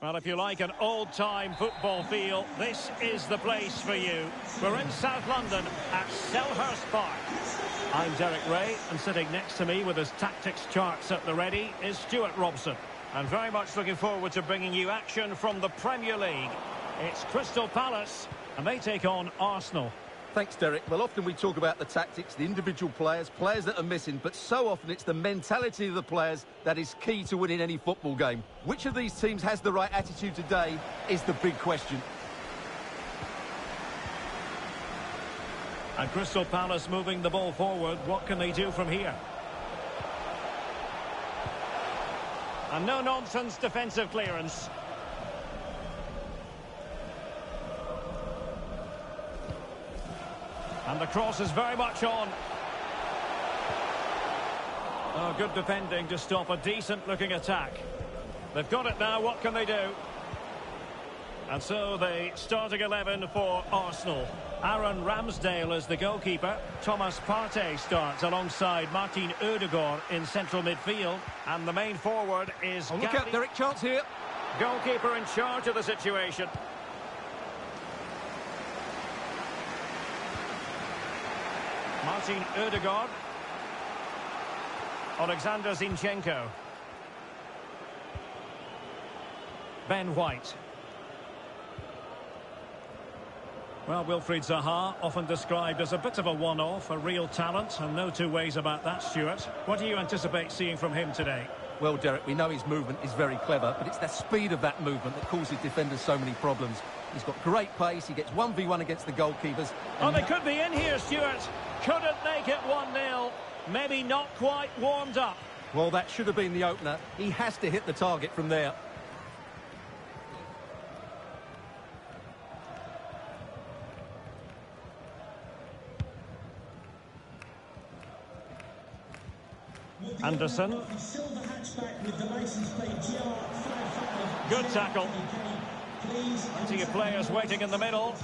Well, if you like an old-time football feel, this is the place for you. We're in South London at Selhurst Park. I'm Derek Ray, and sitting next to me with his tactics charts at the ready is Stuart Robson. And very much looking forward to bringing you action from the Premier League. It's Crystal Palace, and they take on Arsenal. Thanks, Derek. Well, often we talk about the tactics, the individual players that are missing, but so often it's the mentality of the players that is key to winning any football game. Which of these teams has the right attitude today is the big question. And Crystal Palace moving the ball forward. What can they do from here? And no-nonsense defensive clearance. And the cross is very much on. Oh, good defending to stop a decent-looking attack. They've got it now, what can they do? And so the starting 11 for Arsenal. Aaron Ramsdale is the goalkeeper. Thomas Partey starts alongside Martin Ødegaard in central midfield. And the main forward is... Look out, Derek, chance here. Goalkeeper in charge of the situation. Martin Ødegaard. Alexander Zinchenko. Ben White. Well, Wilfried Zaha, often described as a bit of a one-off, a real talent, and no two ways about that, Stuart. What do you anticipate seeing from him today? Well, Derek, we know his movement is very clever, but it's the speed of that movement that causes defenders so many problems. He's got great pace, he gets 1v1 against the goalkeepers. Oh, they could be in here, Stuart. Couldn't make it 1-0. Maybe not quite warmed up. Well, that should have been the opener. He has to hit the target from there. Anderson. Good tackle. Plenty of players waiting in the middle.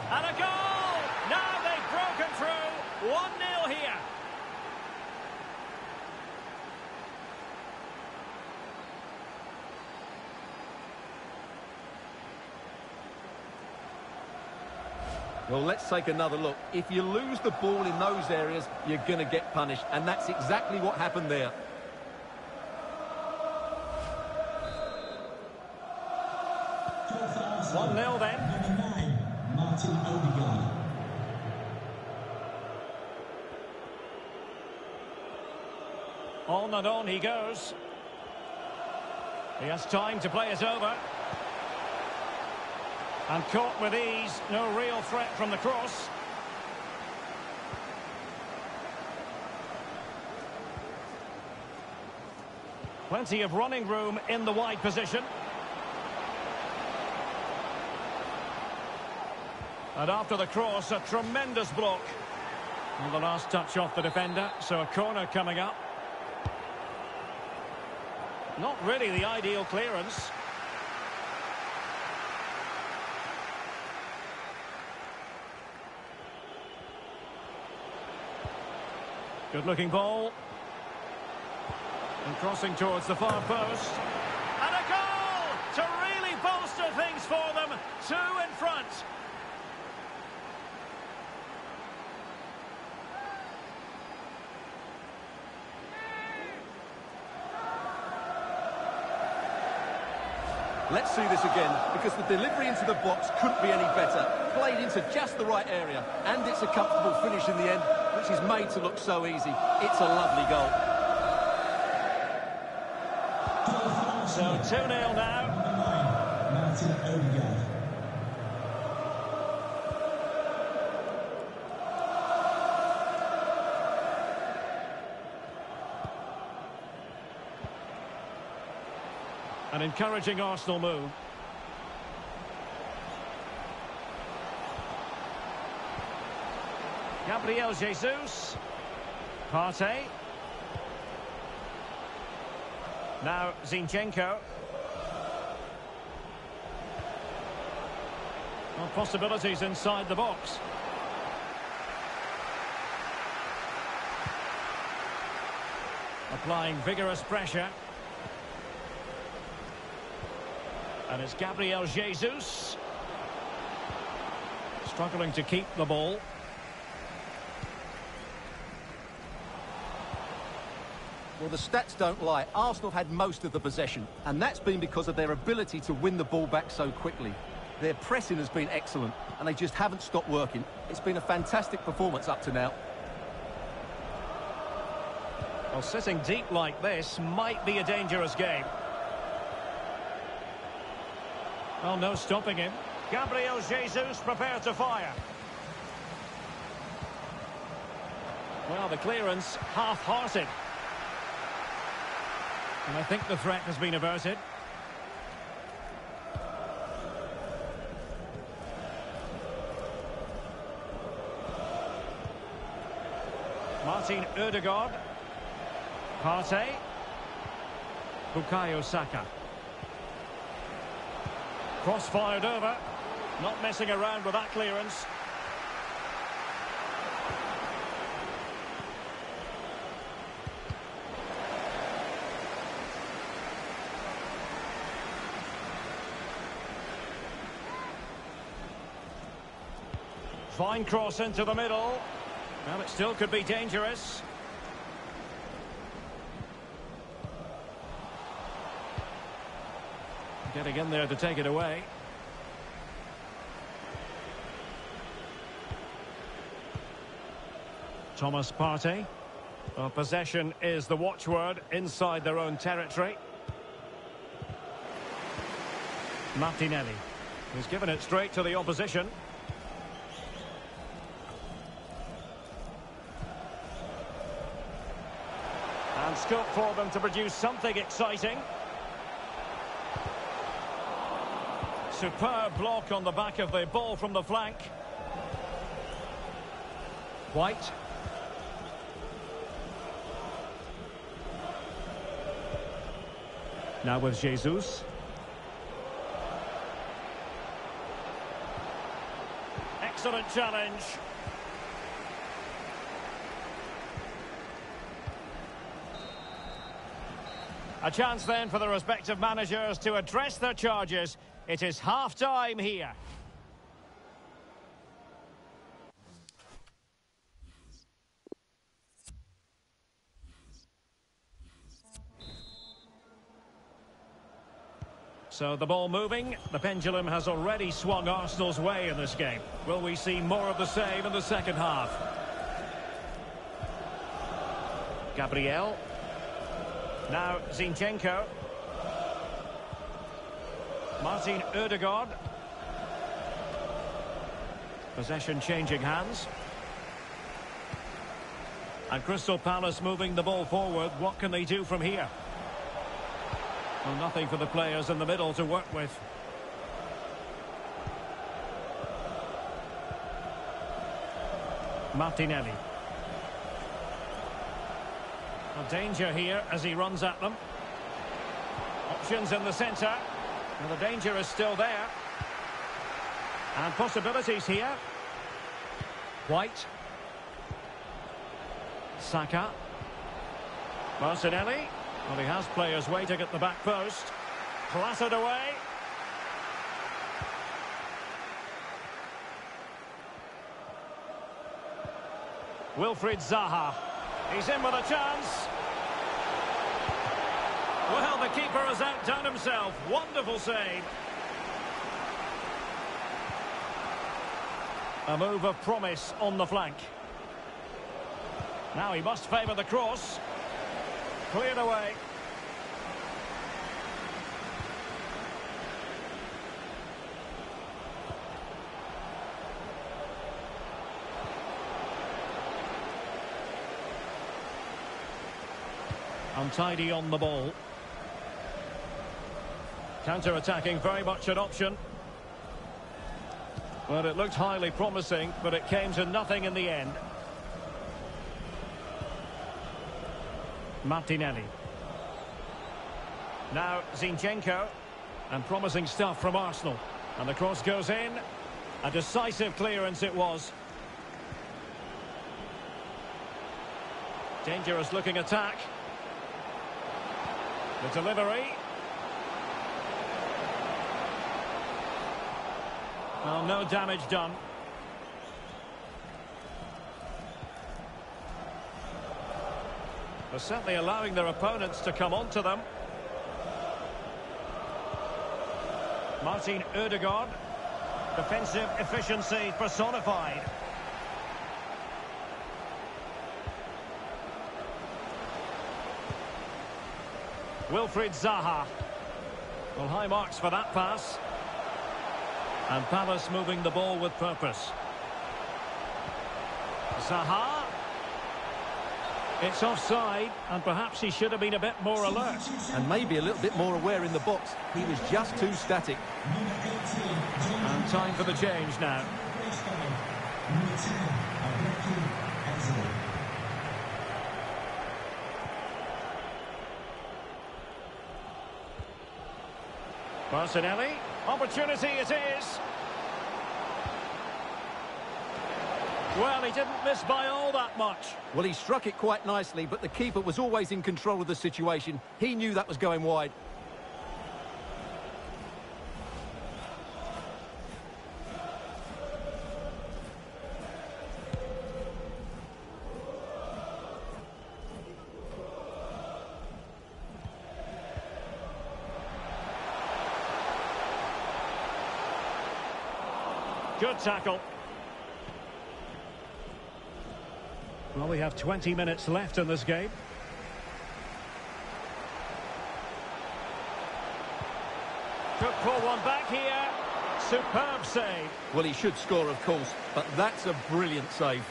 And a goal! Now they've broken through. 1-0 here. Well, let's take another look. If you lose the ball in those areas, you're going to get punished. And that's exactly what happened there. One 0 then. Number 9, Martin Ødegaard. On and on he goes. He has time to play it over. And caught with ease, no real threat from the cross. Plenty of running room in the wide position. And after the cross, a tremendous block. And the last touch off the defender, so a corner coming up. Not really the ideal clearance. Good-looking ball. And crossing towards the far post. And a goal to really bolster things for them. 2 in front. Let's see this again, because the delivery into the box couldn't be any better. Played into just the right area, and it's a comfortable finish in the end, which is made to look so easy. It's a lovely goal. So 2-0 now. Martin Ødegaard. An encouraging Arsenal move. Gabriel Jesus. Partey. Now Zinchenko. Well, possibilities inside the box. Applying vigorous pressure. And it's Gabriel Jesus. Struggling to keep the ball. Well, the stats don't lie. Arsenal had most of the possession, and that's been because of their ability to win the ball back so quickly. Their pressing has been excellent, and they just haven't stopped working. It's been a fantastic performance up to now. Well, sitting deep like this might be a dangerous game. Well, no stopping him. Gabriel Jesus prepared to fire. Well, the clearance half-hearted. And I think the threat has been averted. Martin Ødegaard. Partey. Bukayo Saka. Cross fired over. Not messing around with that clearance. Fine cross into the middle. Well, it still could be dangerous. Getting in there to take it away. Thomas Partey. Well, possession is the watchword inside their own territory. Martinelli. He's given it straight to the opposition. And scope for them to produce something exciting. Superb block on the back of the ball from the flank. White. Now with Jesus. Excellent challenge. A chance then for the respective managers to address their charges. It is half-time here. So the ball moving. The pendulum has already swung Arsenal's way in this game. Will we see more of the same in the second half? Gabriel. Now Zinchenko. Martin Ødegaard. Possession changing hands. And Crystal Palace moving the ball forward. What can they do from here? Well, nothing for the players in the middle to work with. Martinelli. A danger here as he runs at them. Options in the centre. And the danger is still there. And possibilities here. White. Saka. Martinelli. Well, he has players waiting at the back post. Clattered away. Wilfried Zaha. He's in with a chance. Well, the keeper has outdone himself. Wonderful save. A move of promise on the flank. Now he must favour the cross. Cleared away. Untidy on the ball. Counter-attacking, very much an option. Well, it looked highly promising, but it came to nothing in the end. Martinelli. Now Zinchenko. And promising stuff from Arsenal. And the cross goes in. A decisive clearance it was. Dangerous looking attack. The delivery. Well, no damage done. They're certainly allowing their opponents to come onto them. Martin Ødegaard. Defensive efficiency personified. Wilfried Zaha. Well, high marks for that pass. And Palace moving the ball with purpose. Zaha. It's offside, and perhaps he should have been a bit more alert. And maybe a little bit more aware in the box. He was just too static. And time for the change now. Martinelli. Opportunity it is. Well, he didn't miss by all that much. Well, he struck it quite nicely, but the keeper was always in control of the situation. He knew that was going wide. Good tackle. Well, we have 20 minutes left in this game. Could pull one back here. Superb save. Well, he should score, of course, but that's a brilliant save.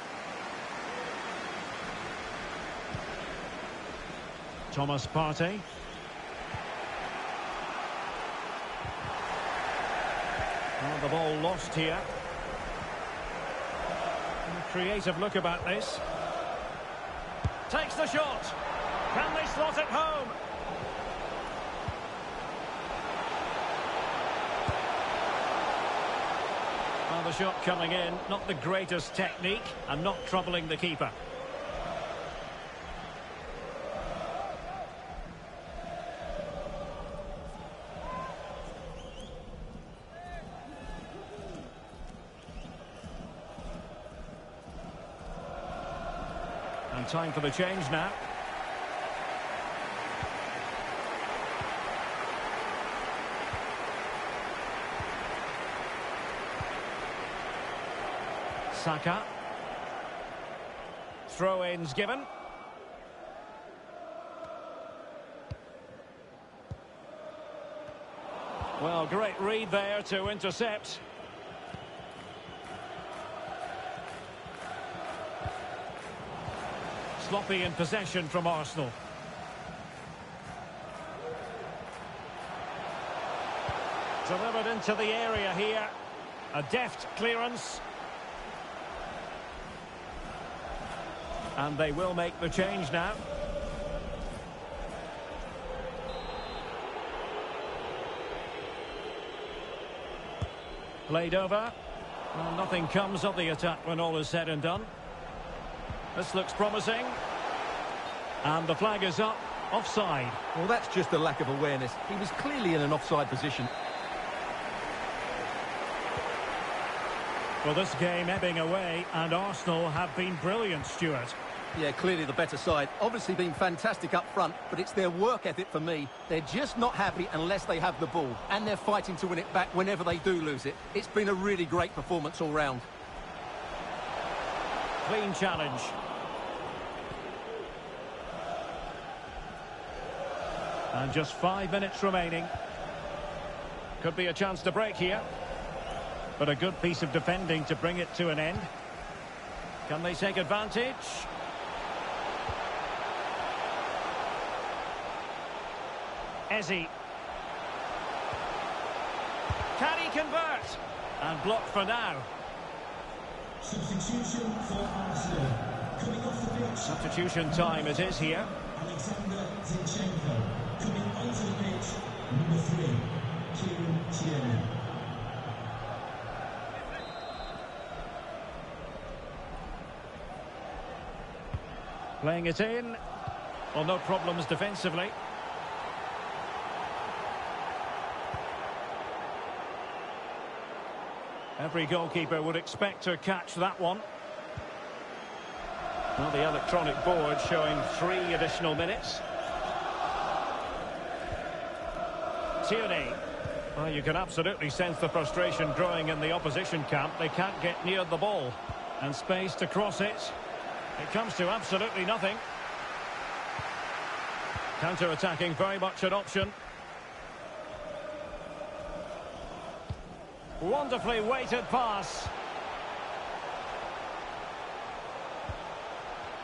Thomas Partey. Oh, the ball lost here. Creative look about this. Takes the shot. Can they slot it home? Well, the shot coming in, not the greatest technique and not troubling the keeper. And time for the change now. Saka. Throw-ins given. Well, great read there to intercept. Sloppy in possession from Arsenal. Delivered into the area here. A deft clearance. And they will make the change now. Played over. Well, nothing comes of the attack when all is said and done. This looks promising. And the flag is up. Offside. Well, that's just a lack of awareness. He was clearly in an offside position. Well, this game ebbing away, and Arsenal have been brilliant, Stuart. Yeah, clearly the better side. Obviously been fantastic up front, but it's their work ethic for me. They're just not happy unless they have the ball. And they're fighting to win it back whenever they do lose it. It's been a really great performance all round. Clean challenge. And just 5 minutes remaining. Could be a chance to break here. But a good piece of defending to bring it to an end. Can they take advantage? Eze. Can he convert? And blocked for now. Substitution for Arsenal. Coming off the pitch. Substitution time it is here. Alexander Zinchenko. Coming onto the pitch. Number 3. Kieran Tierney. Playing it in. Well, no problems defensively. Every goalkeeper would expect to catch that one. Well, the electronic board showing 3 additional minutes. Tierney. Well, you can absolutely sense the frustration growing in the opposition camp. They can't get near the ball. And space to cross it. It comes to absolutely nothing. Counter-attacking, very much an option. Wonderfully weighted pass.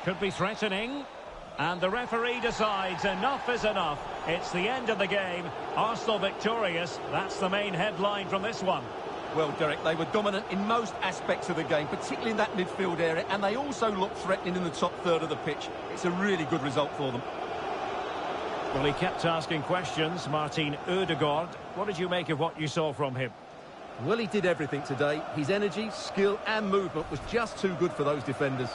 Could be threatening. And the referee decides enough is enough. It's the end of the game. Arsenal victorious. That's the main headline from this one. Well, Derek, they were dominant in most aspects of the game, particularly in that midfield area, and they also looked threatening in the top third of the pitch. It's a really good result for them. Well, he kept asking questions, Martin Ødegaard. What did you make of what you saw from him? Well, he did everything today. His energy, skill and movement was just too good for those defenders.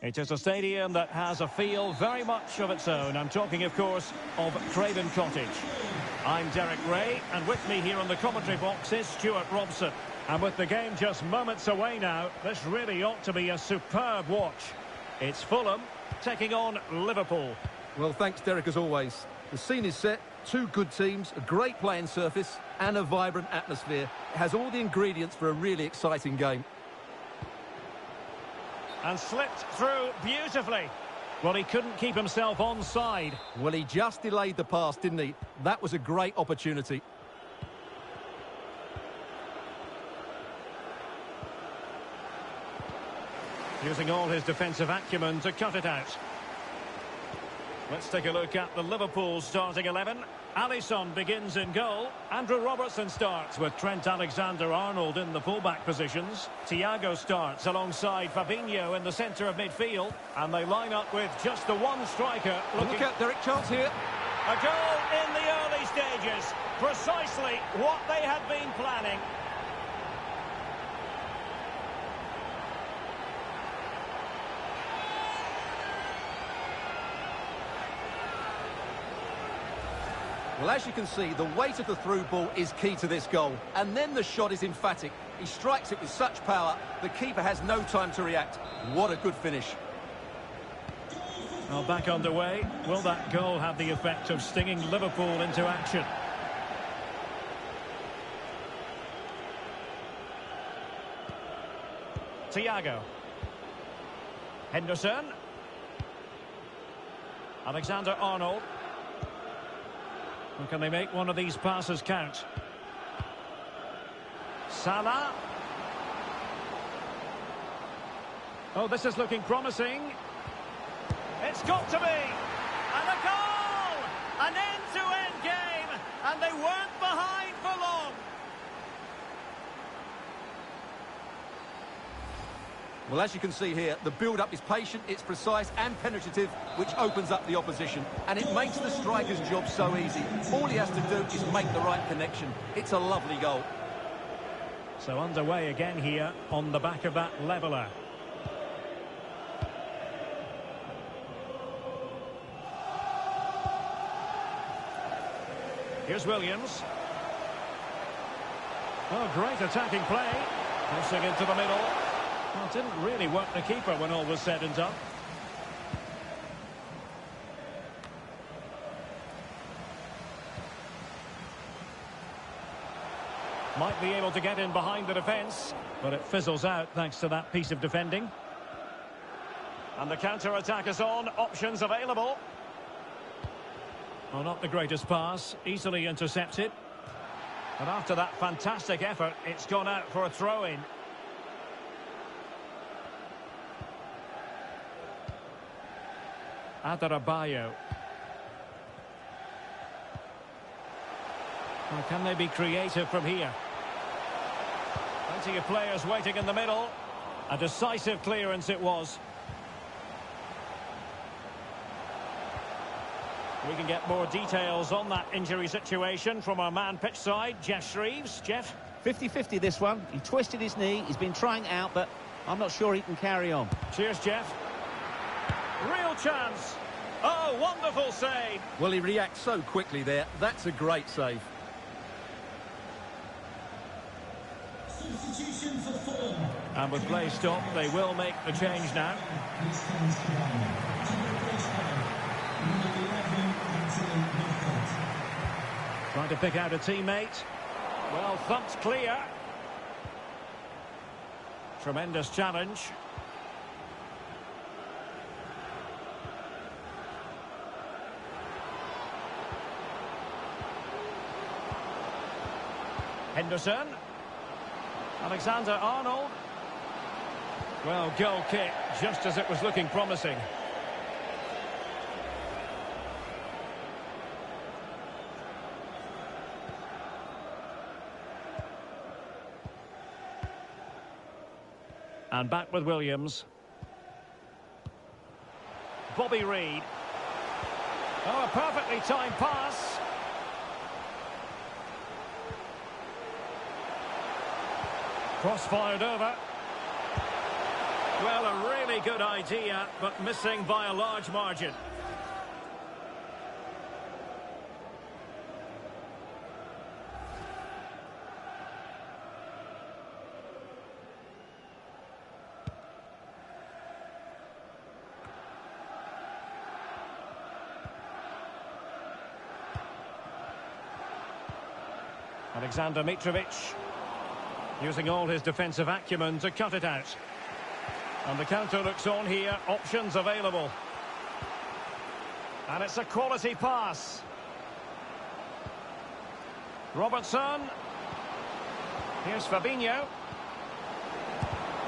It is a stadium that has a feel very much of its own. I'm talking, of course, of Craven Cottage. I'm Derek Ray, and with me here on the commentary box is Stuart Robson. And with the game just moments away now, this really ought to be a superb watch. It's Fulham taking on Liverpool. Well, thanks, Derek, as always. The scene is set, two good teams, a great playing surface and a vibrant atmosphere. It has all the ingredients for a really exciting game. And slipped through beautifully. Well, he couldn't keep himself onside. Well, he just delayed the pass, didn't he? That was a great opportunity. Using all his defensive acumen to cut it out. Let's take a look at the Liverpool starting 11. Alisson begins in goal. Andrew Robertson starts with Trent Alexander-Arnold in the fullback positions. Thiago starts alongside Fabinho in the centre of midfield. And they line up with just the one striker. Look out, Derek, chance here. A goal in the early stages. Precisely what they had been planning. Well, as you can see, the weight of the through ball is key to this goal. And then the shot is emphatic. He strikes it with such power, the keeper has no time to react. What a good finish. Well, back underway. Will that goal have the effect of stinging Liverpool into action? Thiago. Henderson. Alexander-Arnold. Can they make one of these passes count? Salah. Oh, this is looking promising. It's got to be. And a goal! An end-to-end game. And they weren't behind for long. Well, as you can see here, the build-up is patient, it's precise and penetrative, which opens up the opposition. And it makes the striker's job so easy. All he has to do is make the right connection. It's a lovely goal. So underway again here on the back of that leveller. Here's Williams. Oh, great attacking play. Crossing into the middle. Well, it didn't really work the keeper when all was said and done. Might be able to get in behind the defence, but it fizzles out thanks to that piece of defending. And the counter-attack is on. Options available. Well, not the greatest pass. Easily intercepted. And after that fantastic effort, it's gone out for a throw-in. Adarabioyo. Well, can they be creative from here? Plenty of players waiting in the middle. A decisive clearance it was. We can get more details on that injury situation from our man pitch side, Jeff Shreves. Jeff? 50-50 this one. He twisted his knee. He's been trying out, but I'm not sure he can carry on. Cheers, Jeff. Real chance. Oh, wonderful save. Well, he reacts so quickly there. That's a great save. Substitution for Fulham. And with play stopped, they will make the change now. This comes to number 11, Trying to pick out a teammate. Well, thumped clear. Tremendous challenge. Henderson. Alexander-Arnold. Well, goal kick, just as it was looking promising. And back with Williams. Bobby Reed. Oh, a perfectly timed pass. Cross-fired over. Well, a really good idea, but missing by a large margin. Alexander Mitrovic using all his defensive acumen to cut it out. And the counter looks on here. Options available. And it's a quality pass. Robertson. Here's Fabinho.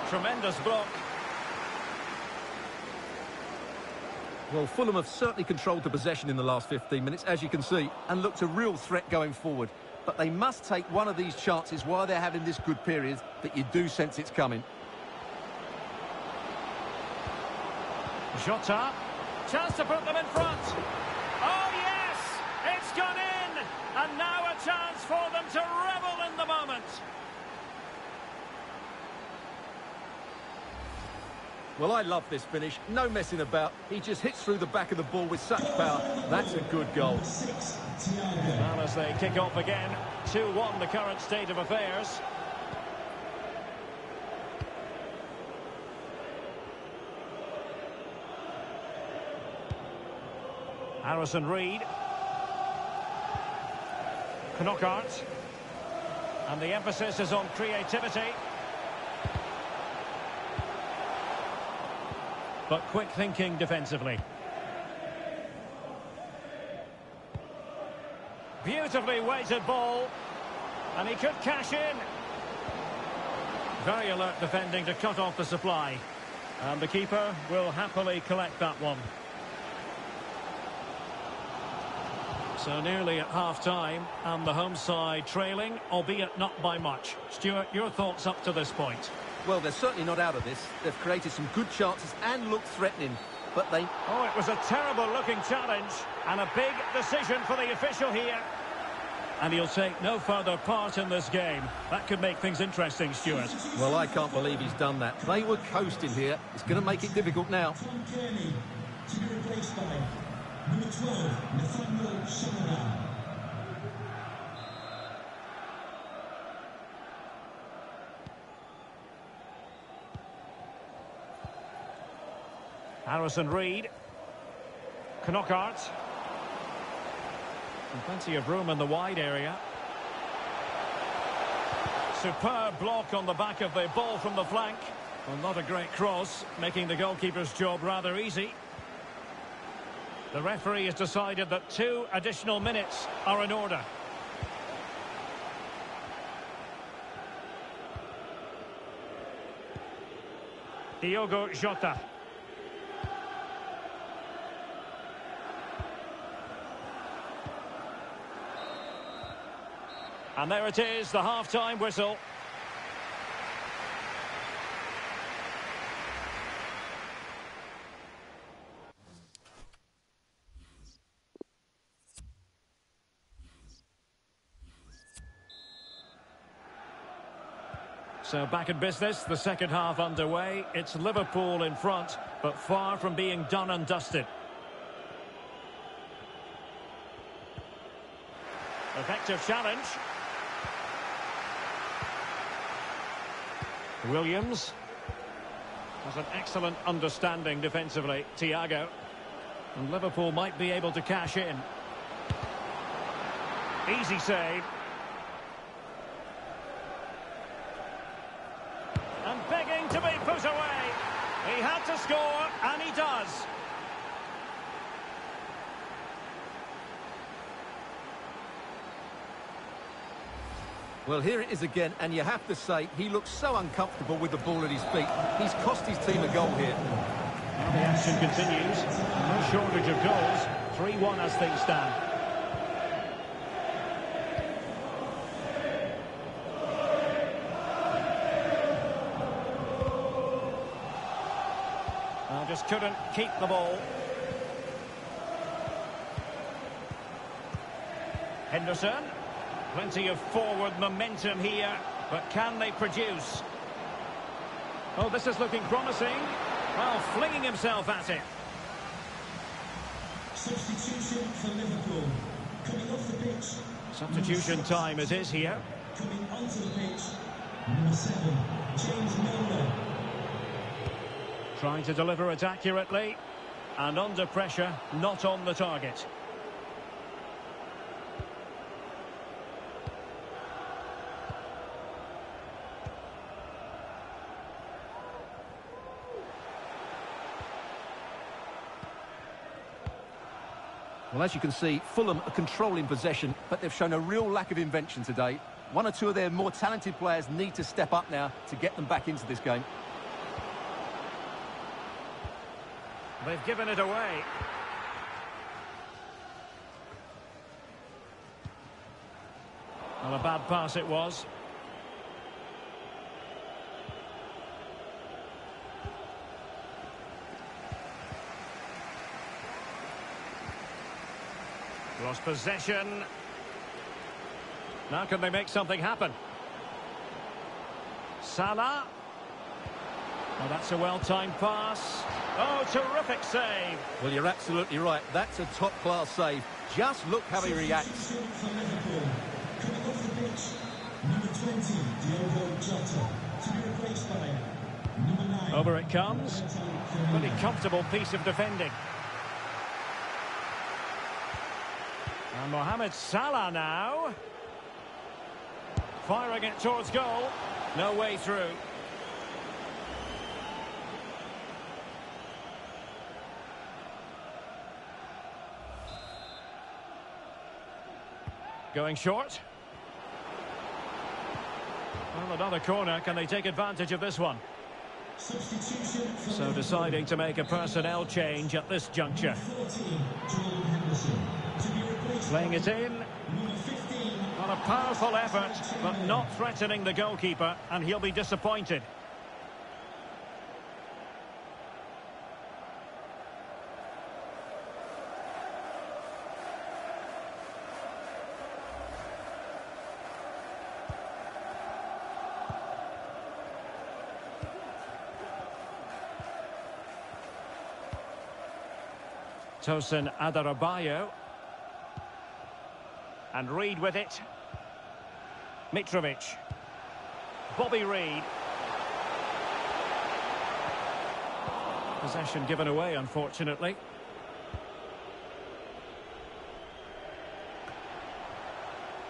Tremendous block. Well, Fulham have certainly controlled the possession in the last 15 minutes, as you can see, and looked a real threat going forward. But they must take one of these chances while they're having this good period that you do sense it's coming. Jota, chance to put them in front. Oh yes, it's gone in, and now a chance for them to revel in the moment. Well, I love this finish. No messing about. He just hits through the back of the ball with such power. That's a good goal. Well, as they kick off again, 2-1 the current state of affairs. Harrison Reed. Knockart. And the emphasis is on creativity. But quick thinking defensively. Beautifully weighted ball. And he could cash in. Very alert defending to cut off the supply. And the keeper will happily collect that one. So nearly at half-time, and the home side trailing, albeit not by much. Stuart, your thoughts up to this point? Well, they're certainly not out of this. They've created some good chances and looked threatening, but they... Oh, it was a terrible-looking challenge, and a big decision for the official here. And he'll take no further part in this game. That could make things interesting, Stuart. Well, I can't believe he's done that. They were coasting here. It's going to make it difficult now. To be replaced by number 12, Shanahan. Harrison Reed. Knockart. And plenty of room in the wide area. Superb block on the back of the ball from the flank. Well, not a great cross, making the goalkeeper's job rather easy. The referee has decided that 2 additional minutes are in order. Diogo Jota. And there it is, the half-time whistle. So back in business, the second half underway. It's Liverpool in front, but far from being done and dusted. Effective challenge. Williams has an excellent understanding defensively. Thiago. And Liverpool might be able to cash in. Easy save. And begging to be put away. He had to score, and he does. Well, here it is again, and you have to say, he looks so uncomfortable with the ball at his feet. He's cost his team a goal here. Well, the action continues. No shortage of goals. 3-1 as things stand. Well, just couldn't keep the ball. Henderson. Plenty of forward momentum here, but can they produce? Oh, this is looking promising. Well, flinging himself at it. Substitution for Liverpool. Coming off the pitch. Substitution time it is here. Coming onto the pitch. Number 7, James Milner. Trying to deliver it accurately. And under pressure, not on the target. Well, as you can see, Fulham are controlling possession, but they've shown a real lack of invention today. One or two of their more talented players need to step up now to get them back into this game. They've given it away. Well, a bad pass it was. Lost possession. Now can they make something happen? Salah. Oh, that's a well-timed pass. Oh, terrific save. Well, you're absolutely right. That's a top-class save. Just look how he reacts. Coming off the pitch, number 20, Diogo Jota, to be replaced by number 9. Over it comes. Pretty comfortable piece of defending. And Mohamed Salah now. Firing it towards goal. No way through. Going short. Well, another corner. Can they take advantage of this one? Substitution. So deciding to make a personnel change at this juncture. 14, Jordan Henderson, to be replaced Playing it in. number 15. On a powerful effort, but not threatening the goalkeeper, and he'll be disappointed. Tosin Adarabioyo. And Reed with it. Mitrovic. Bobby Reed. Possession given away, unfortunately.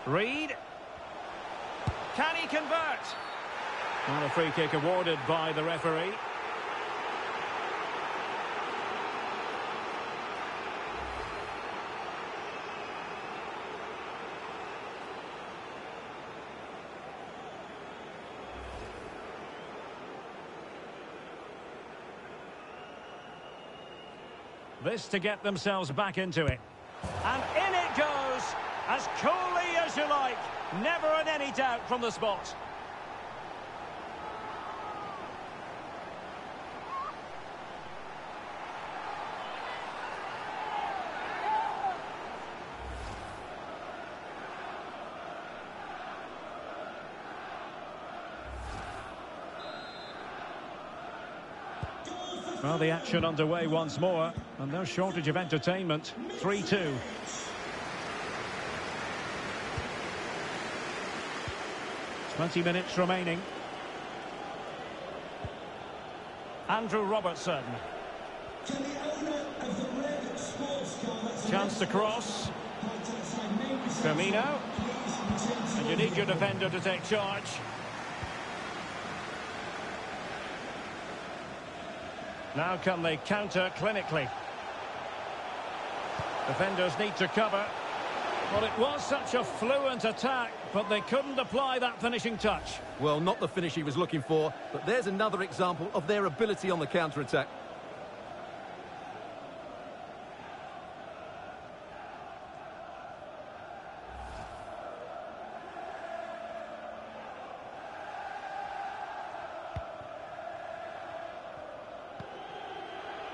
Reed. Can he convert? And a free kick awarded by the referee. This to get themselves back into it. And in it goes, as coolly as you like. Never in any doubt from the spot. Well, the action underway once more, and no shortage of entertainment. 3-2. Twenty minutes remaining. Andrew Robertson. Can the owner of the red sports car... Chance to cross. Firmino. And you need your defender to take charge. Now can they counter clinically? Defenders need to cover. Well, it was such a fluent attack, but they couldn't apply that finishing touch. Well, not the finish he was looking for, but there's another example of their ability on the counter-attack.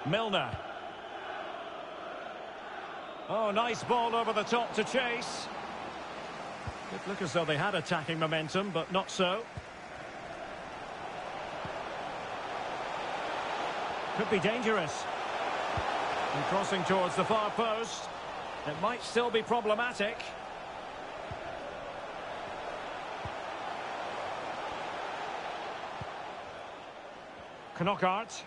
Milner. Oh, nice ball over the top to chase. It looked as though they had attacking momentum, but not so. Could be dangerous. And crossing towards the far post. It might still be problematic. Knockaert.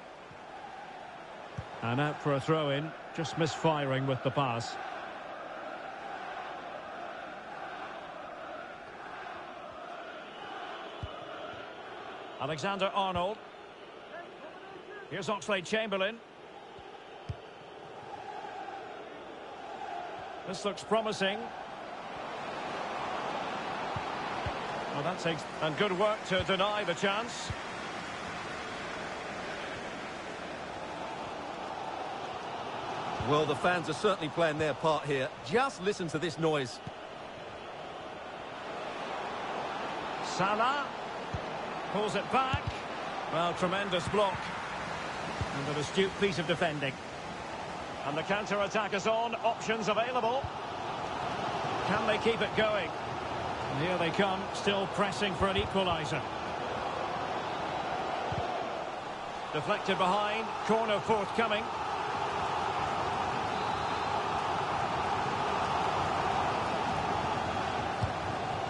And out for a throw-in, just misfiring with the pass. Alexander-Arnold. Here's Oxlade-Chamberlain. This looks promising. Well, that takes... and good work to deny the chance. Well, the fans are certainly playing their part here. Just listen to this noise. Salah pulls it back. Well, tremendous block. And an astute piece of defending. And the counter-attack is on. Options available. Can they keep it going? And here they come, still pressing for an equaliser. Deflected behind. Corner forthcoming.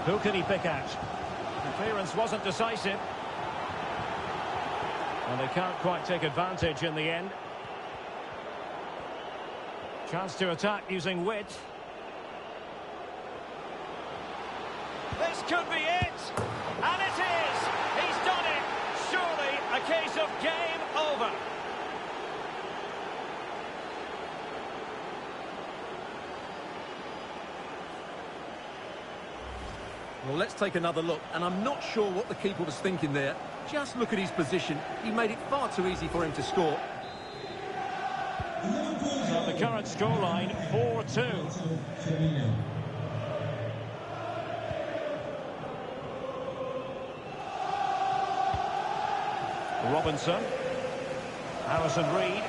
Who can he pick out? The clearance wasn't decisive. And they can't quite take advantage in the end. Chance to attack using width. This could be it! And it is! He's done it! Surely a case of game over. Well, let's take another look, and I'm not sure what the keeper was thinking there. Just look at his position. He made it far too easy for him to score. So the current scoreline, 4-2. Robinson. Harrison Reed.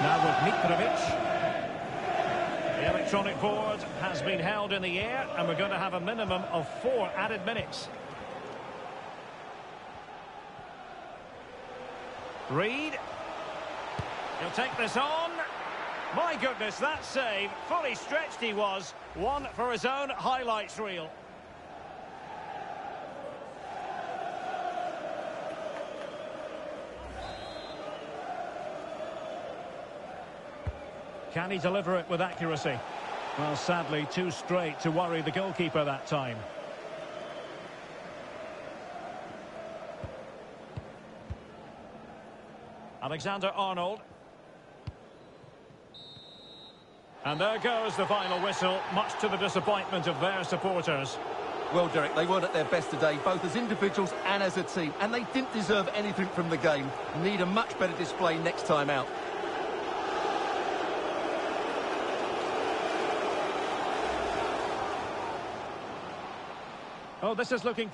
Now with Mitrovic. The electronic board has been held in the air, and we're going to have a minimum of 4 added minutes. Reed. He'll take this on. My goodness, that save. Fully stretched he was. One for his own highlights reel. Can he deliver it with accuracy? Well, sadly, too straight to worry the goalkeeper that time. Alexander-Arnold. And there goes the final whistle, much to the disappointment of their supporters. Well, Derek, they weren't at their best today, both as individuals and as a team, and they didn't deserve anything from the game. Need a much better display next time out. Oh, this is looking...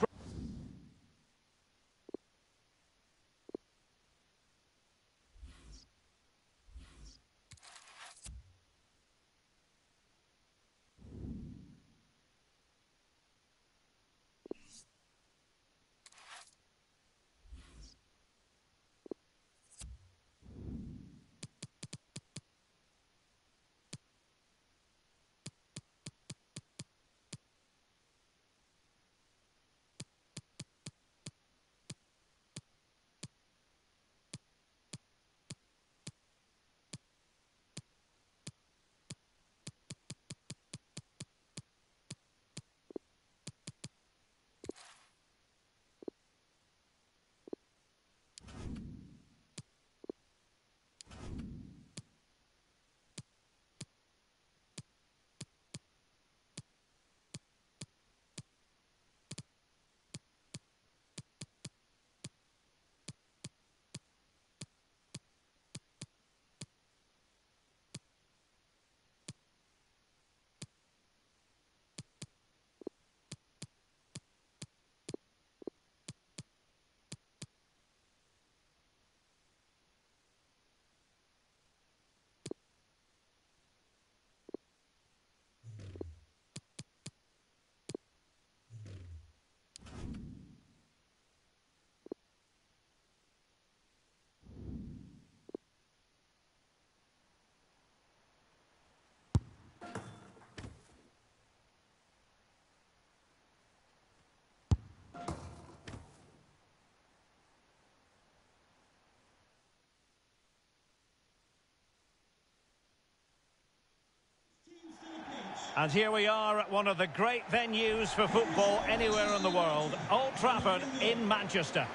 And here we are at one of the great venues for football anywhere in the world, Old Trafford in Manchester.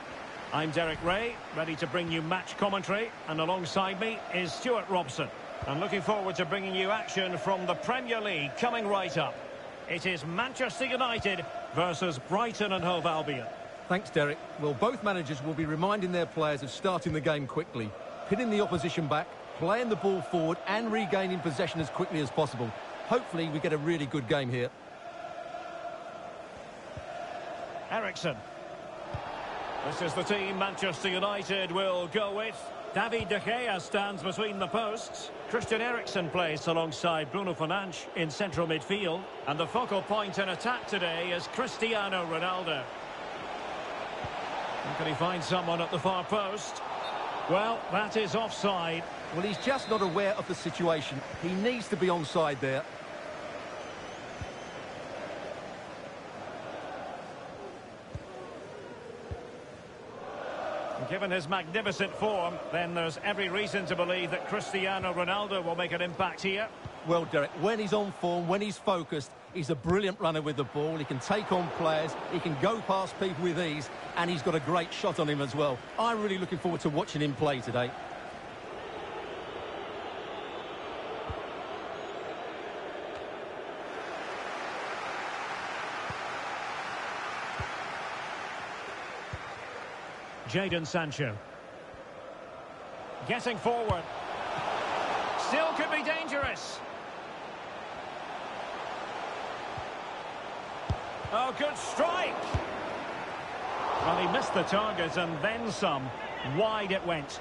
I'm Derek Ray, ready to bring you match commentary, and alongside me is Stuart Robson. I'm looking forward to bringing you action from the Premier League coming right up. It is Manchester United versus Brighton and Hove Albion. Thanks, Derek. Well, both managers will be reminding their players of starting the game quickly, pinning the opposition back, playing the ball forward and regaining possession as quickly as possible. Hopefully we get a really good game here. Eriksen. This is the team Manchester United will go with. David De Gea stands between the posts. Christian Eriksen plays alongside Bruno Fernandes in central midfield. And the focal point in attack today is Cristiano Ronaldo. Can he find someone at the far post? Well, that is offside. Well, he's just not aware of the situation. He needs to be onside there. Given his magnificent form, then there's every reason to believe that Cristiano Ronaldo will make an impact here. Well, Derek, when he's on form, when he's focused, he's a brilliant runner with the ball. He can take on players, he can go past people with ease, and he's got a great shot on him as well. I'm really looking forward to watching him play today. Jadon Sancho. Getting forward. Still could be dangerous. Oh, good strike. Well, he missed the target and then some. Wide it went.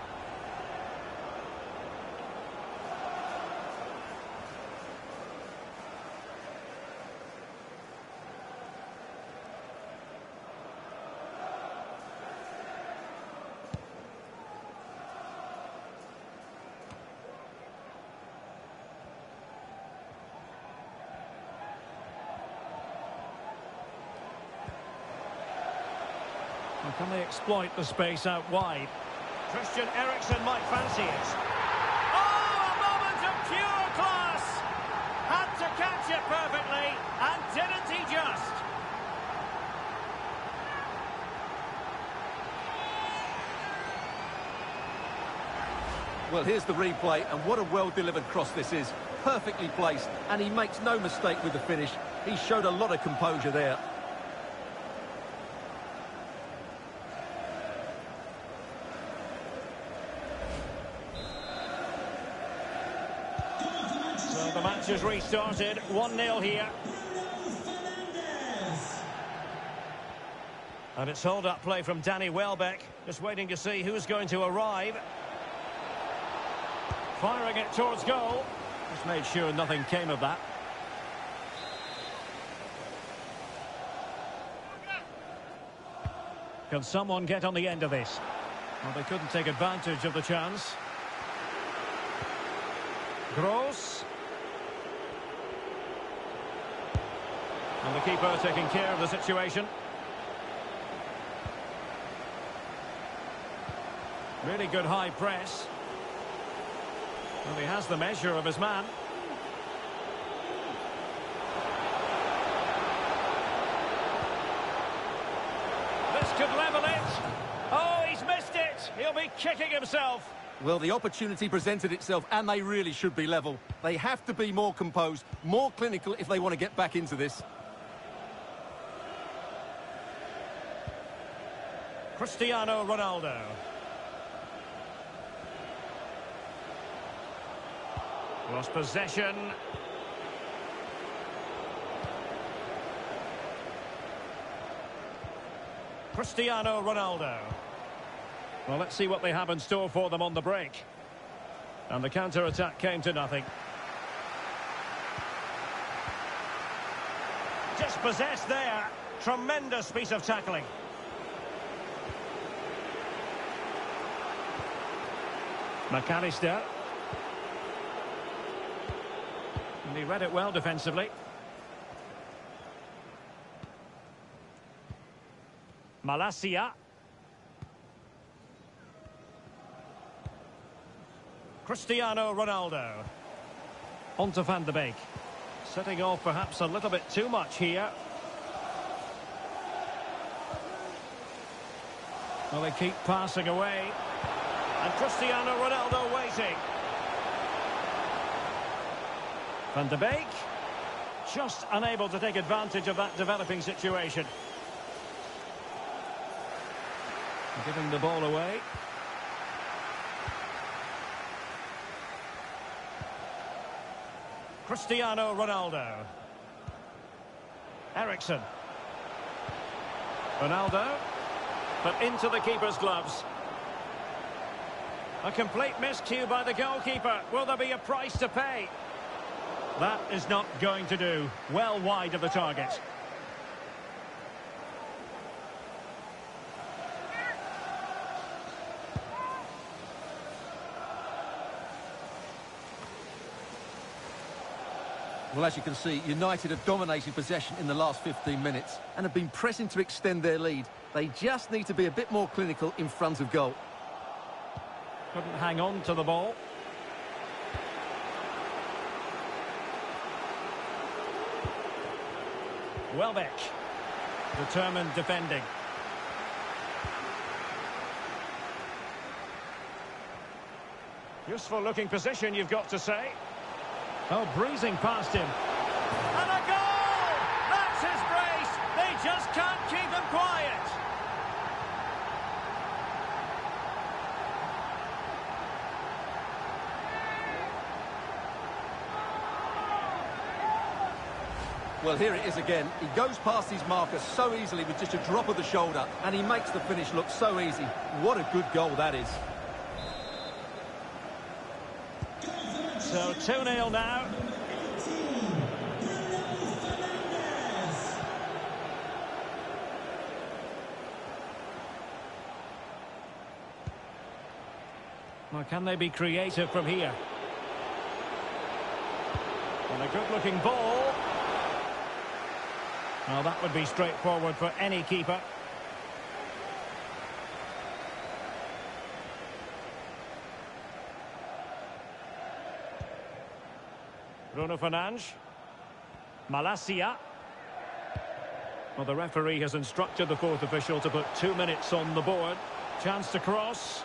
Can they exploit the space out wide? Christian Eriksen might fancy it. Oh, a moment of pure class! Had to catch it perfectly, and didn't he just? Well, here's the replay, and what a well-delivered cross this is. Perfectly placed, and he makes no mistake with the finish. He showed a lot of composure there. The match has restarted, 1-0 here. And it's hold-up play from Danny Welbeck. Just waiting to see who's going to arrive. Firing it towards goal. Just made sure nothing came of that. Can someone get on the end of this? Well, they couldn't take advantage of the chance. Gross. And the keeper taking care of the situation. Really good high press. Well, he has the measure of his man. This could level it. Oh, he's missed it. He'll be kicking himself. Well, the opportunity presented itself, and they really should be level. They have to be more composed, more clinical if they want to get back into this. Cristiano Ronaldo. Lost possession. Cristiano Ronaldo. Well, let's see what they have in store for them on the break. And the counter-attack came to nothing. Dispossessed there. Tremendous piece of tackling. McAllister. And he read it well defensively. Malacia. Cristiano Ronaldo. On to Van de Beek. Setting off perhaps a little bit too much here. Well, they keep passing away. And Cristiano Ronaldo waiting. Van de Beek. Just unable to take advantage of that developing situation. Giving the ball away. Cristiano Ronaldo. Eriksen. Ronaldo. But into the keeper's gloves. A complete miscue by the goalkeeper. Will there be a price to pay? That is not going to do. Well wide of the target. Well, as you can see, United have dominated possession in the last 15 minutes and have been pressing to extend their lead. They just need to be a bit more clinical in front of goal. Couldn't hang on to the ball. Welbeck. Determined defending. Useful looking position, you've got to say. Oh, breezing past him. And a goal! That's his brace! They just can't keep him quiet. Well, here it is again. He goes past his marker so easily with just a drop of the shoulder, and he makes the finish look so easy. What a good goal that is. So 2-0 now. Well, can they be creative from here? And a good-looking ball. Well, that would be straightforward for any keeper. Bruno Fernandes. Malacia. Well, the referee has instructed the fourth official to put 2 minutes on the board. Chance to cross.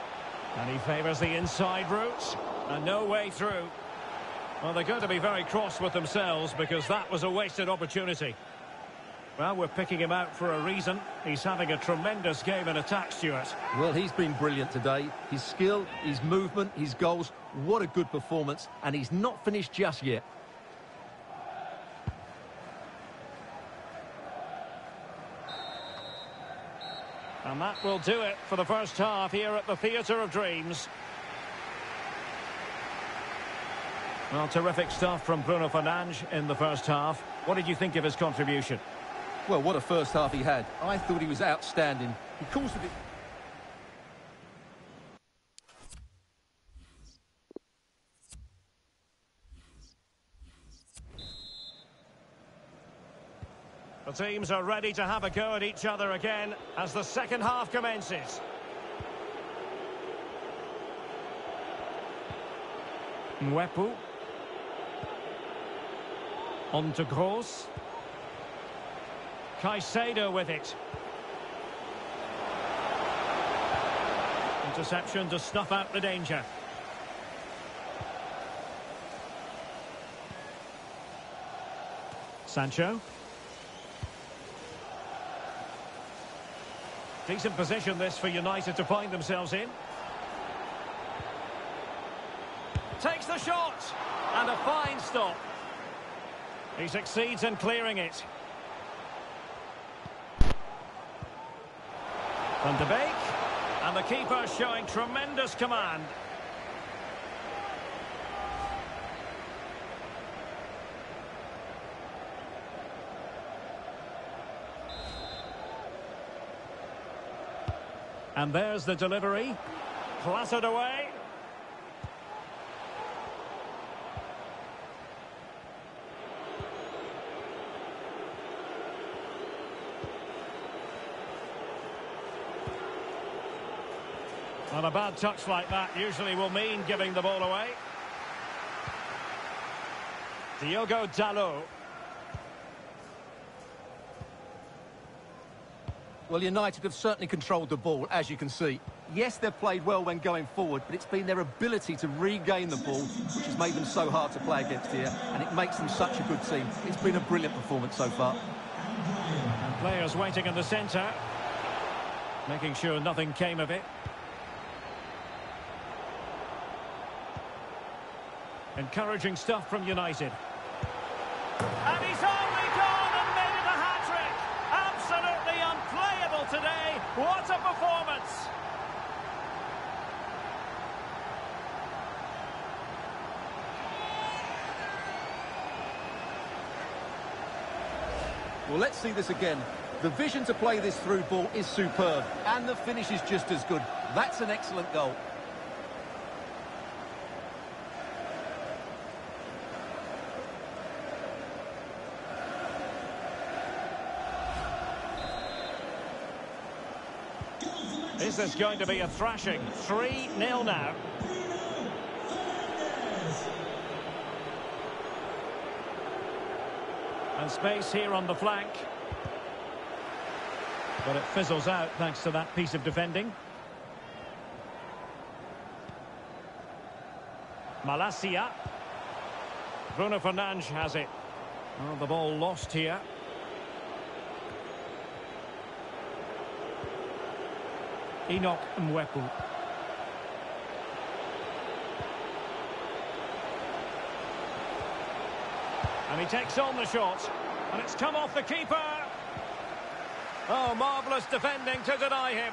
And he favours the inside route. And no way through. Well, they're going to be very cross with themselves because that was a wasted opportunity. Well, we're picking him out for a reason. He's having a tremendous game in attack, Stuart. Well, he's been brilliant today. His skill, his movement, his goals. What a good performance. And he's not finished just yet. And that will do it for the first half here at the Theatre of Dreams. Well, terrific stuff from Bruno Fernandes in the first half. What did you think of his contribution? Well, what a first half he had. I thought he was outstanding. He caused a bit... The teams are ready to have a go at each other again as the second half commences. Mwepu. On to Gross. Caicedo with it. Interception to snuff out the danger. Sancho. Decent position this for United to find themselves in. Takes the shot. And a fine stop. He succeeds in clearing it. Van de Beek. And the keeper showing tremendous command. And there's the delivery. Clattered away. Well, a bad touch like that usually will mean giving the ball away. Diogo Dalot. Well, United have certainly controlled the ball, as you can see. Yes, they've played well when going forward, but it's been their ability to regain the ball which has made them so hard to play against here, and it makes them such a good team. It's been a brilliant performance so far. And players waiting in the centre. Making sure nothing came of it. Encouraging stuff from United. And he's only gone and made it a hat-trick. Absolutely unplayable today. What a performance. Well, let's see this again. The vision to play this through ball is superb, and the finish is just as good. That's an excellent goal. Is this going to be a thrashing? 3-0 now. And space here on the flank. But it fizzles out thanks to that piece of defending. Malacia. Bruno Fernandes has it. Oh, the ball lost here. Enoch Mwepu. And he takes on the shot. And it's come off the keeper. Oh, marvellous defending to deny him.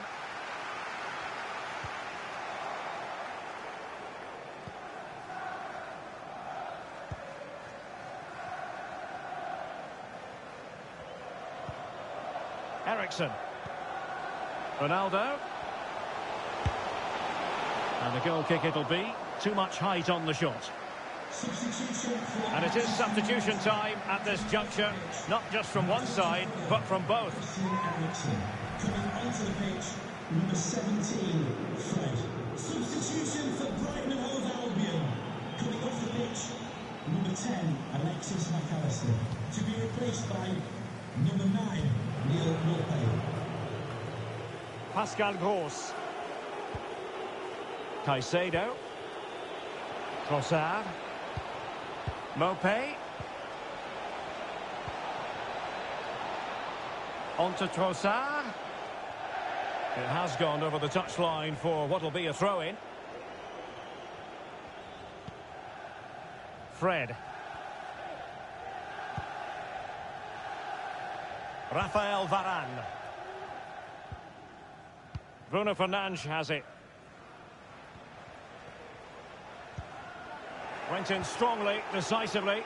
Ericsson. Ronaldo. And the goal kick it'll be. Too much height on the shot. And it is substitution time at this juncture, not just from one side, but from both. Coming onto the pitch, number 17, Fred. Substitution for Brighton and Hove Albion. Coming off the pitch, number 10, Alexis McAllister. To be replaced by number 9, Neil Mopé. Pascal Gross. Caicedo. Trossard. Mopé. On to Trossard. It has gone over the touchline for what will be a throw-in. Fred. Rafael Varane. Bruno Fernandes has it. Went in strongly, decisively.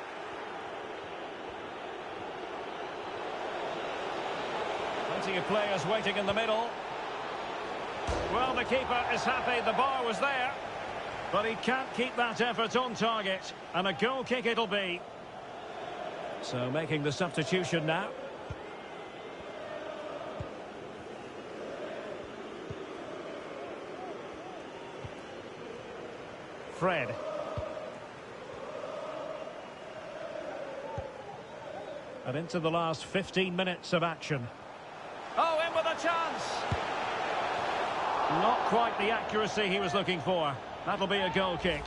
Plenty of players waiting in the middle. Well, the keeper is happy the bar was there. But he can't keep that effort on target. And a goal kick it'll be. So making the substitution now. Fred. And into the last 15 minutes of action. Oh, in with a chance! Not quite the accuracy he was looking for. That'll be a goal kick.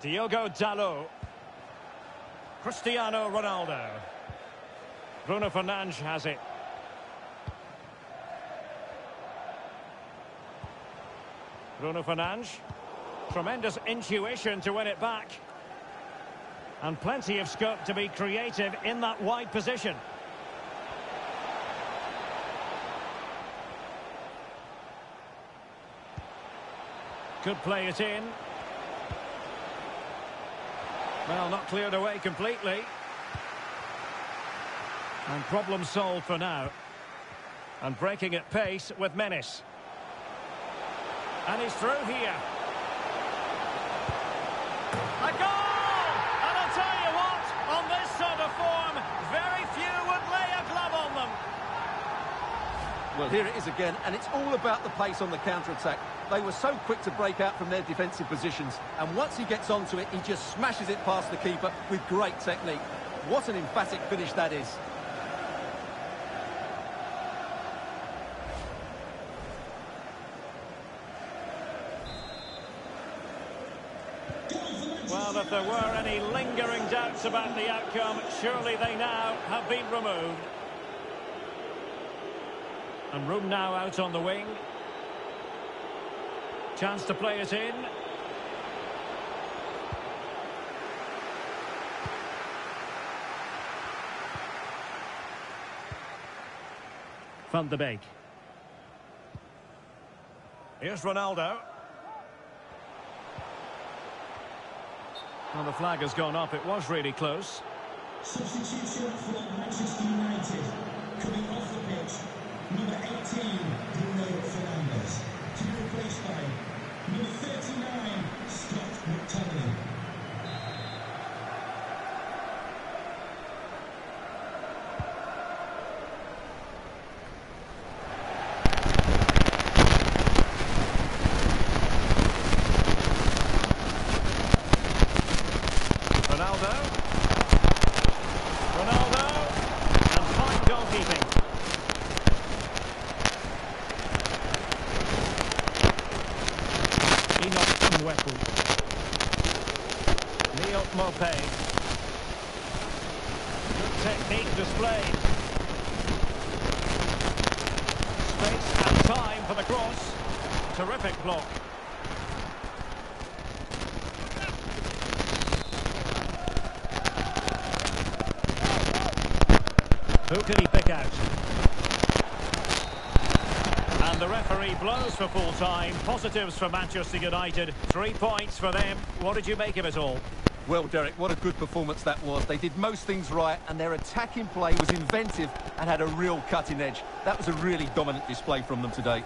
Diogo Dalot. Cristiano Ronaldo. Bruno Fernandes has it. Bruno Fernandes. Tremendous intuition to win it back. And plenty of scope to be creative in that wide position. Could play it in. Well, not cleared away completely. And problem solved for now. And breaking at pace with menace. And he's through here. A goal! And I'll tell you what, on this sort of form, very few would lay a glove on them. Well, here it is again, and it's all about the pace on the counter-attack. They were so quick to break out from their defensive positions, and once he gets onto it, he just smashes it past the keeper with great technique. What an emphatic finish that is. Well, if there were any lingering doubts about the outcome, surely they now have been removed. And room now out on the wing. Chance to play it in. Van de Beek. Here's Ronaldo. Well, the flag has gone up. It was really close. Substitution for Manchester United. Coming off the pitch, number 18, Bruno Fernandes. To be replaced by number 39, Scott McTominay. Ronaldo, and fine goalkeeping. Enoch Mwepu. Neil Mopé. Good technique displayed. Space and time for the cross. Terrific block. Who can he pick out? And the referee blows for full time. Positives for Manchester United. 3 points for them. What did you make of it all? Well, Derek, what a good performance that was. They did most things right, and their attacking play was inventive and had a real cutting edge. That was a really dominant display from them today.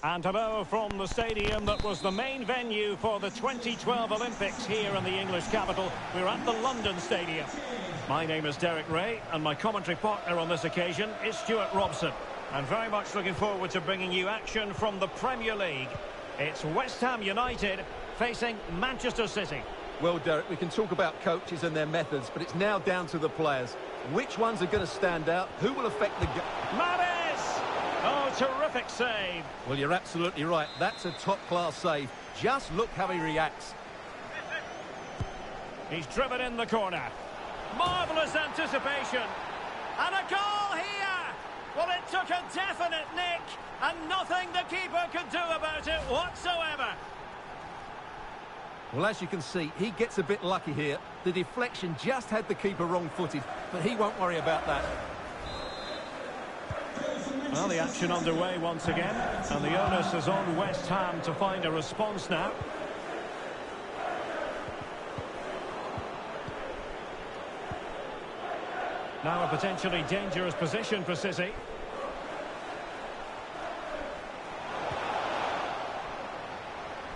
And hello from the stadium that was the main venue for the 2012 Olympics here in the English capital. We're at the London Stadium. My name is Derek Ray, and my commentary partner on this occasion is Stuart Robson. I'm very much looking forward to bringing you action from the Premier League. It's West Ham United facing Manchester City. Well, Derek, we can talk about coaches and their methods, but it's now down to the players. Which ones are going to stand out? Who will affect the game? Oh, terrific save. Well, you're absolutely right. That's a top-class save. Just look how he reacts. He's driven in the corner. Marvellous anticipation. And a goal here. Well, it took a definite nick, and nothing the keeper could do about it whatsoever. Well, as you can see, he gets a bit lucky here. The deflection just had the keeper wrong-footed, but he won't worry about that. Well, the action underway once again, and the onus is on West Ham to find a response now. Now a potentially dangerous position for City.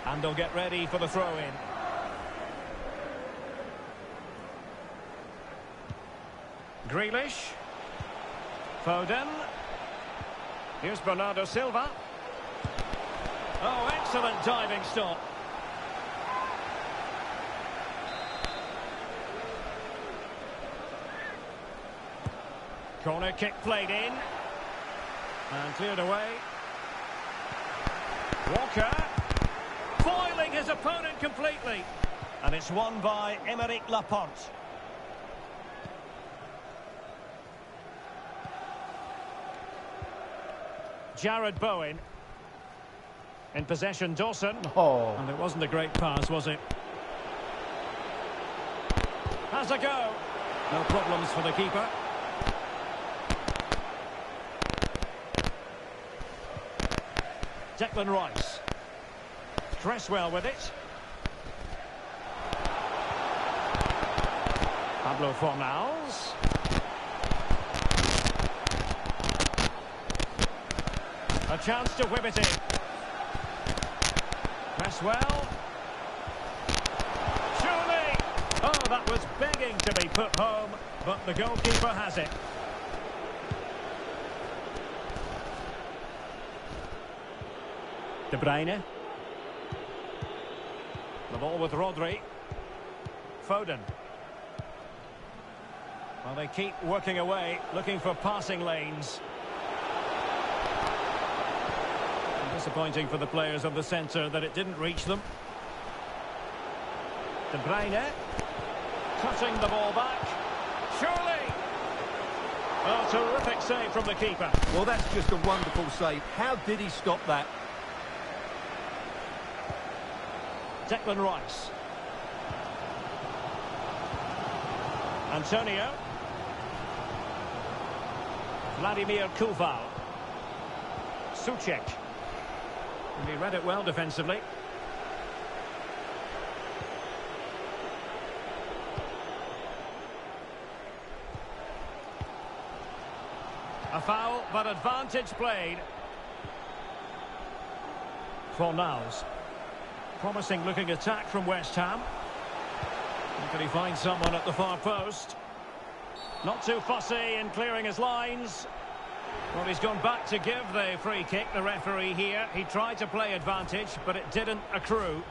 And they'll get ready for the throw-in. Grealish. Foden. Here's Bernardo Silva. Oh, excellent diving stop. Corner kick played in. And cleared away. Walker. Foiling his opponent completely. And it's won by Aymeric Laporte. Jared Bowen. In possession, Dawson. Oh. And it wasn't a great pass, was it? Has a go. No problems for the keeper. Declan Rice. Cresswell with it. Pablo Fornals. A chance to whip it in. Cresswell. Surely! Oh, that was begging to be put home, but the goalkeeper has it. De Bruyne. The ball with Rodri. Foden. Well, they keep working away, looking for passing lanes. Disappointing for the players of the centre that it didn't reach them. De Bruyne. Cutting the ball back. Surely! Oh, terrific save from the keeper. Well, that's just a wonderful save. How did he stop that? Declan Rice. Antonio. Vladimir Koval. Souček. And he read it well defensively. A foul, but advantage played. Fornals. Promising looking attack from West Ham. Can he find someone at the far post? Not too fussy in clearing his lines. Well, he's gone back to give the free kick, the referee here. He tried to play advantage, but it didn't accrue.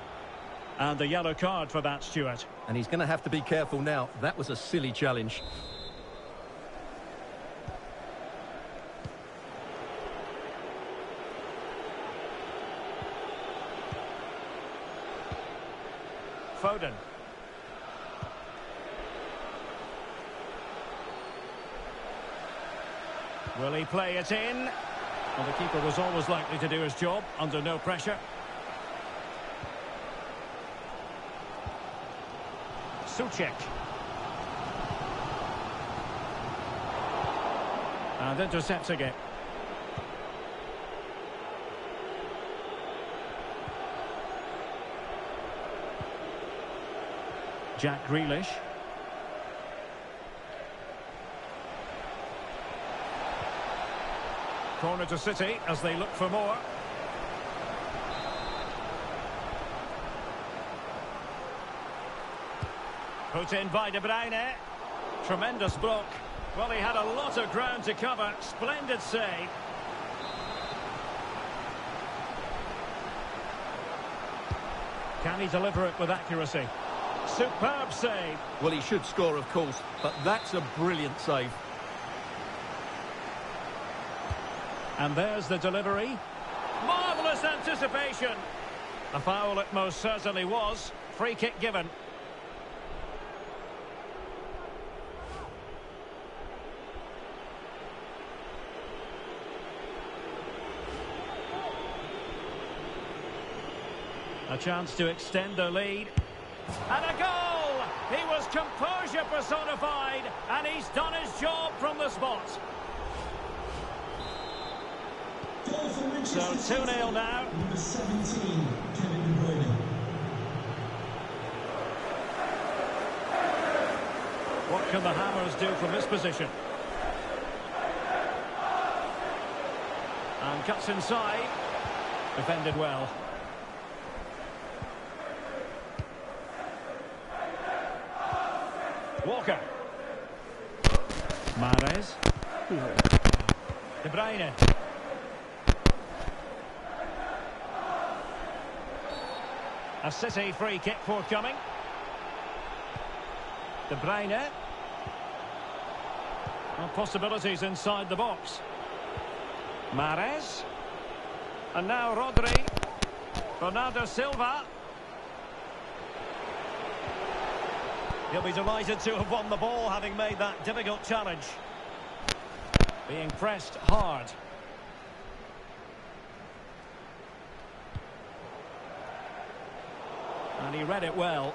And the yellow card for that, Stuart. And he's going to have to be careful now. That was a silly challenge. Foden. Will he play it in? Well, the keeper was always likely to do his job under no pressure. Souček. And intercepting it. Jack Grealish. Corner to City as they look for more. Put in by De Bruyne. Tremendous block. Well, he had a lot of ground to cover. Splendid save. Can he deliver it with accuracy? Superb save. Well, he should score, of course, but that's a brilliant save. And there's the delivery. Marvellous anticipation. A foul it most certainly was. Free kick given. A chance to extend their lead. And a goal! He was composure personified, and he's done his job from the spot. Goal for So Manchester 2-0 City. now. Number 17, Kevin De Bruyne. What can the Hammers do from this position? And cuts inside. Defended well. Walker. Mahrez. De Bruyne. A City free kick forthcoming. De Bruyne. Well, possibilities inside the box. Mahrez. And now Rodri. Bernardo Silva. He'll be delighted to have won the ball, having made that difficult challenge. Being pressed hard. And he read it well.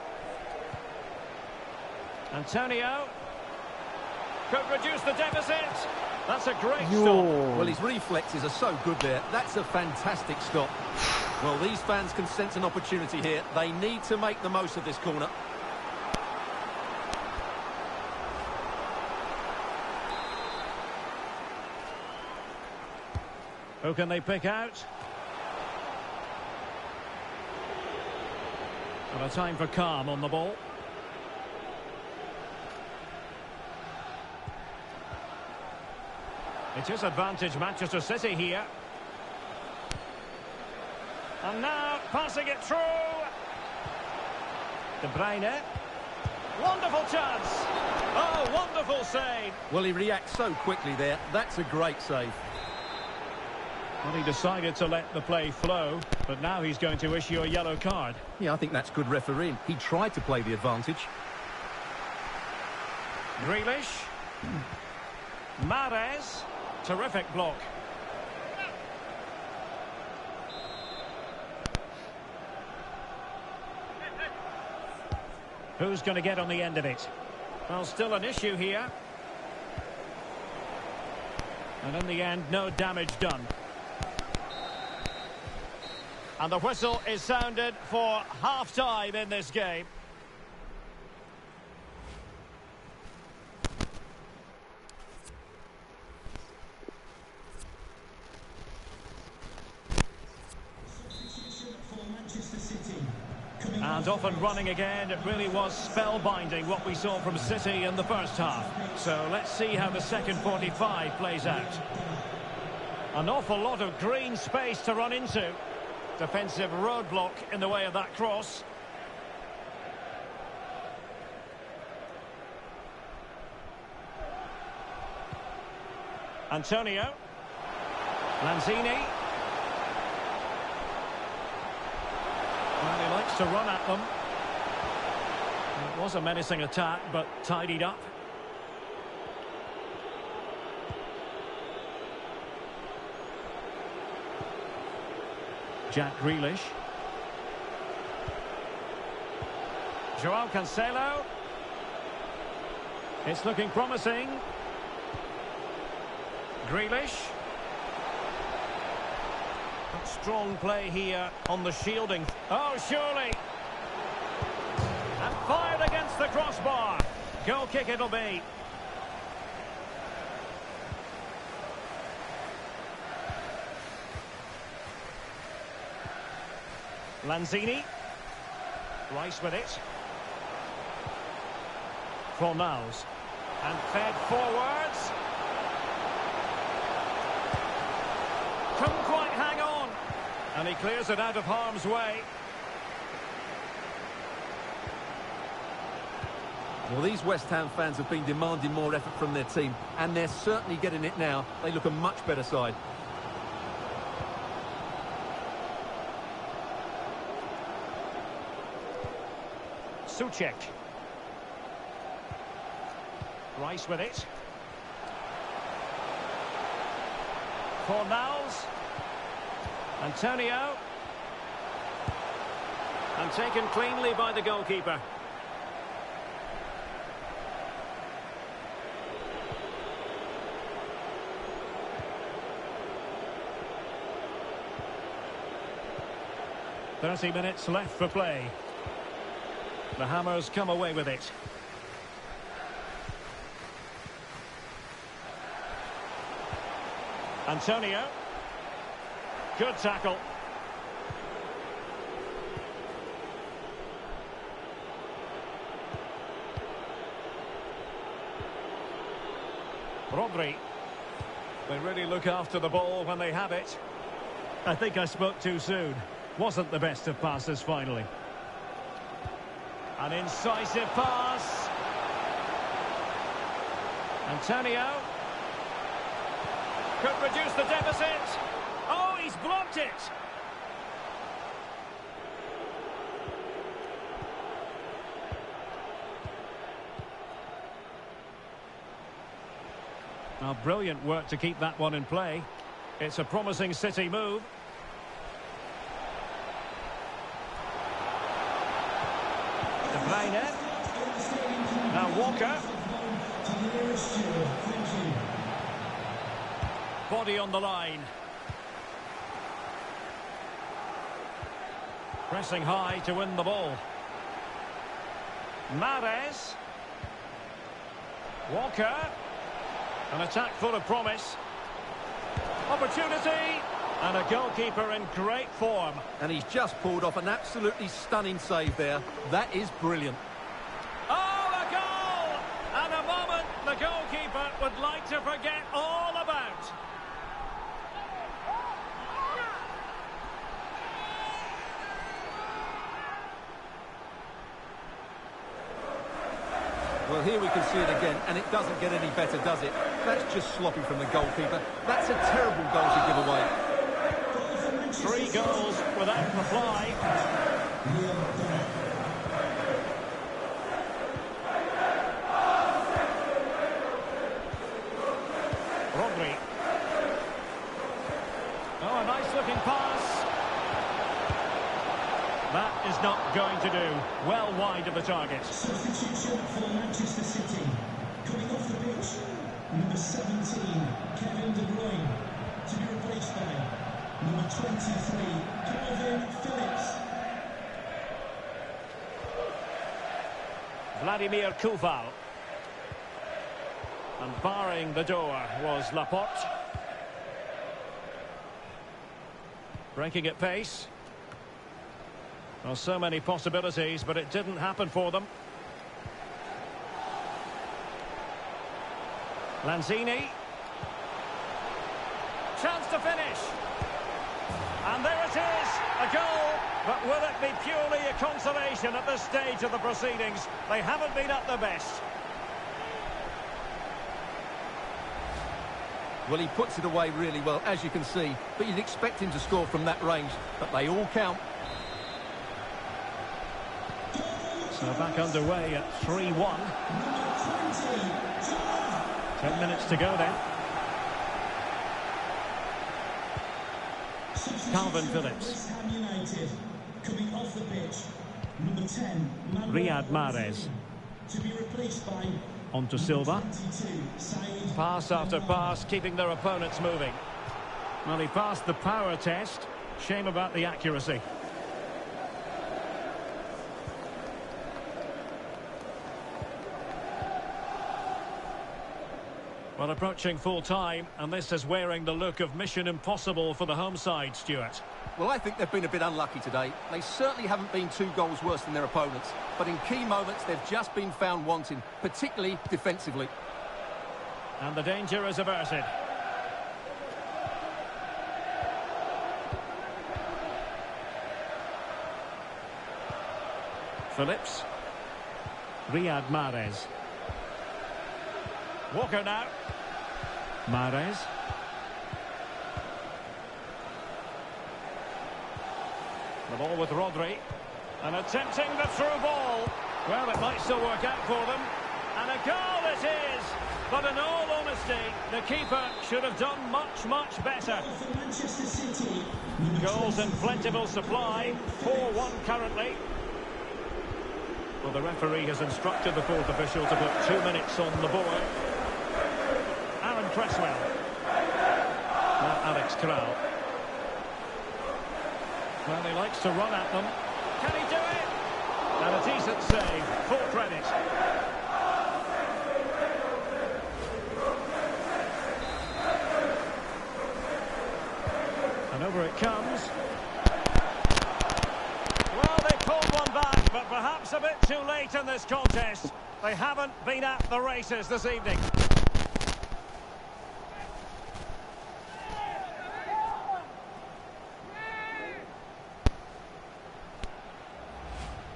Antonio. Could reduce the deficit. That's a great stop. Well, his reflexes are so good there. That's a fantastic stop. Well, these fans can sense an opportunity here. They need to make the most of this corner. Who can they pick out? And a time for calm on the ball. It is advantage Manchester City here. And now passing it through. De Bruyne. Wonderful chance. Oh, wonderful save. Well, he reacts so quickly there. That's a great save. Well, he decided to let the play flow, but now he's going to issue a yellow card. Yeah, I think that's good refereeing. He tried to play the advantage. Grealish. Mahrez. Terrific block. Who's going to get on the end of it? Well, still an issue here. And in the end, no damage done. And the whistle is sounded for half-time in this game. Substitution for Manchester City. And off and running again. It really was spellbinding what we saw from City in the first half. So let's see how the second 45 plays out. An awful lot of green space to run into. Defensive roadblock in the way of that cross. Antonio. Lanzini. Well, he likes to run at them. It was a menacing attack, but tidied up. Jack Grealish. Joao Cancelo. It's looking promising. Grealish. Strong play here on the shielding. Oh, surely. And fired against the crossbar. Goal kick it'll be. Lanzini. Rice with it. Fornals. And fed forwards. Couldn't quite hang on. And he clears it out of harm's way. Well, these West Ham fans have been demanding more effort from their team, and they're certainly getting it now. They look a much better side. Souček. Rice with it. Fornals. Antonio. And taken cleanly by the goalkeeper. "30 minutes left for play. The Hammers come away with it. Antonio. Good tackle. Rodri. They really look after the ball when they have it. I think I spoke too soon. Wasn't the best of passes finally. An incisive pass. Antonio. Could reduce the deficit. Oh, he's blocked it. Now, brilliant work to keep that one in play. It's a promising City move. De Bruyne. Now Walker. Body on the line. Pressing high to win the ball. Mahrez. Walker. An attack full of promise. Opportunity. And a goalkeeper in great form. And he's just pulled off an absolutely stunning save there. That is brilliant. Oh, a goal! And a moment the goalkeeper would like to forget all about. Well, here we can see it again, and it doesn't get any better, does it? That's just sloppy from the goalkeeper. That's a terrible goal to give away. 3 goals without reply. Rodri. Oh, a nice looking pass. That is not going to do. Well wide of the target. Substitution for Manchester City. Coming off the pitch, number 17, Kevin De Bruyne, to be replaced by number 23, Calvin Phillips. Vladimir Koval. And barring the door was Laporte. Breaking at pace. Well, so many possibilities, but it didn't happen for them. Lanzini. Chance to finish. And there it is, a goal. But will it be purely a consolation at this stage of the proceedings? They haven't been at their best. Well, he puts it away really well, as you can see. But you'd expect him to score from that range. But they all count. So back underway at 3-1. 10 minutes to go then. Calvin Phillips. Coming off the pitch, number 10, Riyad Mahrez. to be replaced by On to Silva. 22, Pass after pass, keeping their opponents moving. Well, he passed the power test. Shame about the accuracy. Well, approaching full time, and this is wearing the look of Mission Impossible for the home side, Stuart. Well, I think they've been a bit unlucky today. They certainly haven't been 2 goals worse than their opponents. But in key moments, they've just been found wanting, particularly defensively. And the danger is averted. Phillips. Riyad Mahrez. Walker now. Mahrez. The ball with Rodri. And attempting the through ball. Well, it might still work out for them. And a goal it is. But in all honesty, the keeper should have done much better. For Manchester City, Goals in plentiful supply, 4-1 currently. Well, the referee has instructed the fourth official to put 2 minutes on the board. Aaron Cresswell. Now Alex Kral. Well, he likes to run at them. Can he do it? And a decent save, full credit. And over it comes. Well, they pulled one back, but perhaps a bit too late in this contest. They haven't been at the races this evening.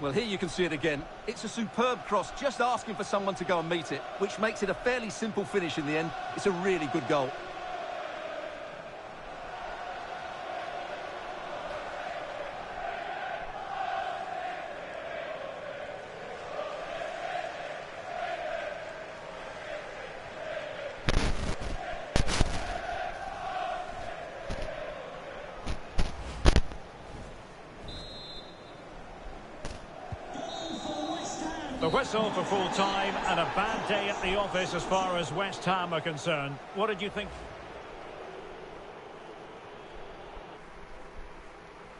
Well, here you can see it again. It's a superb cross, just asking for someone to go and meet it, which makes it a fairly simple finish in the end. It's a really good goal. The whistle for full time and a bad day at the office as far as West Ham are concerned. What did you think?